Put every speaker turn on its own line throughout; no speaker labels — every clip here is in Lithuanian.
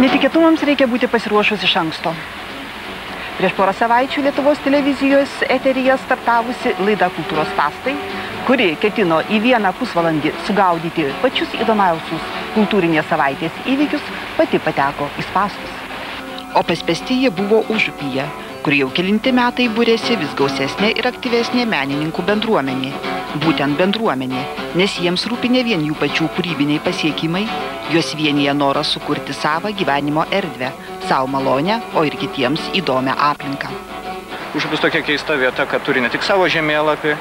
Netikėtumams reikia būti pasiruošus iš anksto. Prieš porą savaičių Lietuvos televizijos eteryje startavusi laida Kultūros spąstai, kuri ketino į vieną pusvalandį sugaudyti pačius įdomiausius kultūrinės savaitės įvykius, pati pateko į spąstus. O paspęsti jie buvo Užupyje, kur jau kelinti metai būrėsi vis gausesnė ir aktyvesnė menininkų bendruomenė. Būtent bendruomenė, nes jiems rūpi ne vien jų pačių kūrybiniai pasiekimai, juos vienyje noras sukurti savą gyvenimo erdvę, savo malonę, o ir kitiems įdomią aplinką.
Užupis tokia keista vieta, kad turi ne tik savo žemėlapį,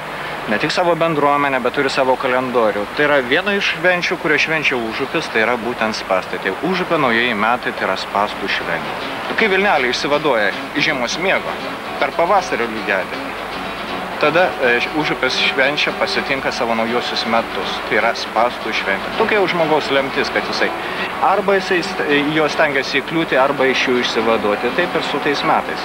ne tik savo bendruomenę, bet turi savo kalendorių. Tai yra viena iš švenčių, kurio švenčia Užupis, tai yra būtent spąstai. Tai Užupio naujieji metai tai yra spąstų šventė. Kai Vilnelė išsivaduoja iš žiemos miego per pavasario lygiadienį, tada Užupis švenčia pasitinka savo naujosius metus. Tai yra spąstų šventė. Tokia jau žmogaus lemtis, kad jisai arba jo stengiasi įkliūti, arba iš jų išsivaduoti. Taip ir su tais metais.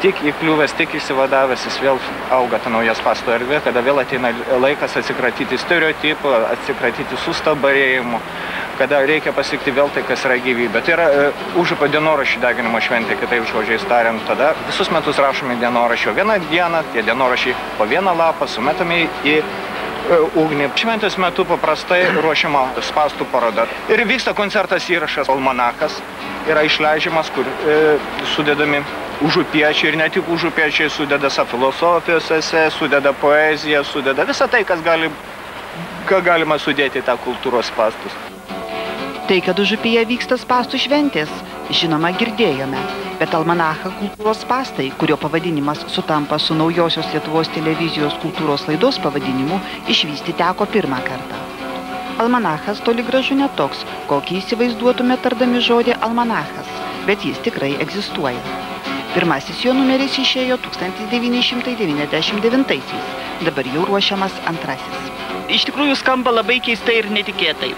Tik įkliuvęs, tik išsivadavęs, jis vėl auga ta nauja spąstų erdvė, kada vėl ateina laikas atsikratyti stereotipų, atsikratyti sustabarėjimų, kada reikia pasiekti vėl tai, kas yra gyvybė. Tai yra Užupio dienoraščių deginimo šventė, kitaip žodžiais tariant. Tada visus metus rašomi dienoraščio. Vieną dieną tie dienoraščiai po vieną lapą sumetami į ugnį. Šventės metu paprastai ruošiama spąstų paroda. Ir vyksta koncertas įrašas Almanachas. Yra išleidžiamas, kur sudedami užupiečiai ir ne tik užupiečiai sudeda filosofijos esė, sudeda poeziją, sudeda visą tai, ką galima sudėti į tą kultūros spąstus.
Tai, kad Užupyje vyksta spąstų šventės, žinoma, girdėjome, bet Almanachą kultūros spąstai, kurio pavadinimas sutampa su naujosios Lietuvos televizijos kultūros laidos pavadinimu, išvysti teko pirmą kartą. Almanachas toli gražu ne toks, kokį įsivaizduotume tardami žodį almanachas, bet jis tikrai egzistuoja. Pirmasis jo numeris išėjo 1999-aisiais, dabar jau ruošiamas antrasis. Iš tikrųjų skamba labai keistai ir netikėtai.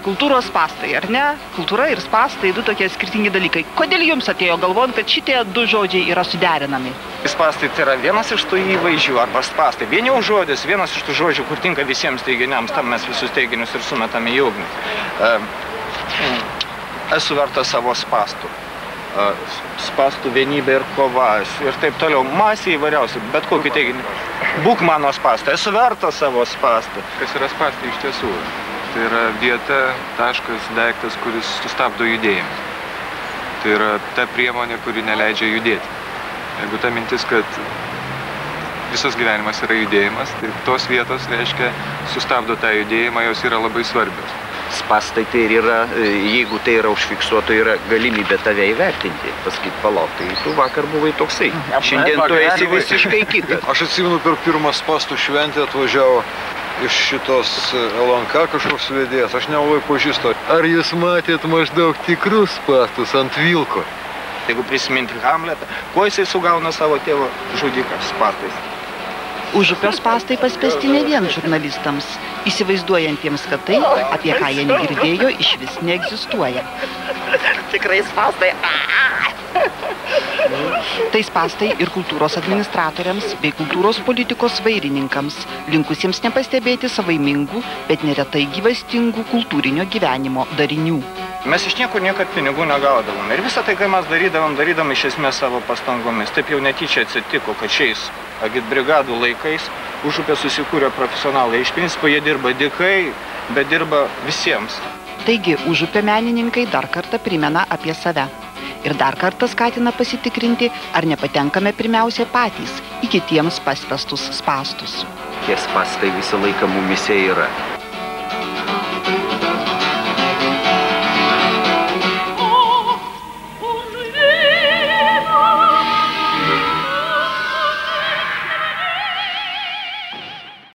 Kultūros spąstai, ar ne? Kultūra ir spąstai, du tokie skirtingi dalykai. Kodėl jums atėjo galvon, kad šitie du žodžiai yra suderinami?
Spąstai tai yra vienas iš tų įvaizdžių, arba spąstai. Vien jau žodis, vienas iš tų žodžių, kur tinka visiems teiginiams, tam mes visus teiginius ir sumetame į ugnį. Esu vertas savo spąstų. Spąstų vienybė ir kova ir taip toliau. Masė įvairiausių, bet kokį teiginį. Būk mano spąstai, esu vertas savo spąstų.
Kas yra spąstai iš tiesų? Tai yra vieta, taškas, daiktas, kuris sustabdo judėjimą. Tai yra ta priemonė, kuri neleidžia judėti. Jeigu ta mintis, kad visas gyvenimas yra judėjimas, tai tos vietos, reiškia, sustabdo tą judėjimą, jos yra labai svarbios.
Spąstai tai yra, jeigu tai yra užfiksuoto, yra galimybė tave įvertinti. Pasakyti, palauk, tai tu vakar buvai toksai. Šiandien tu esi visiškai kitas.
Aš atsimenu, per pirmą spąstų šventę atvažiavo iš šitos LNK kažkoks vedėjas, aš nelabai pažįstu. Ar jūs matėt maždaug tikrus spąstus ant vilko?
Jeigu prisiminti Hamletą, kuo jisai sugauna savo tėvo žudiką spąstais?
Užupio spąstai paspęsti ne vien žurnalistams, įsivaizduojantiems, kad tai, apie ką jie negirdėjo, išvis neegzistuoja.
Tikrai spąstai.
Tai spąstai ir kultūros administratoriams bei kultūros politikos vairininkams, linkusiems nepastebėti savaimingų, bet neretai gyvastingų kultūrinio gyvenimo darinių.
Mes iš niekur niekad pinigų negaudavom. Ir visą tai, ką mes darydam iš esmės savo pastangomis. Taip jau netyčia atsitiko, kad šiais agitbrigadų laikais Užupė susikūrė profesionalai. Iš principo jie dirba dykai, bet dirba visiems.
Taigi Užupio menininkai dar kartą primena apie save. Ir dar kartą skatina pasitikrinti, ar nepatenkame pirmiausia patys į kitiems paspęstus spąstus.
Tie spąstai visą laiką mumise yra.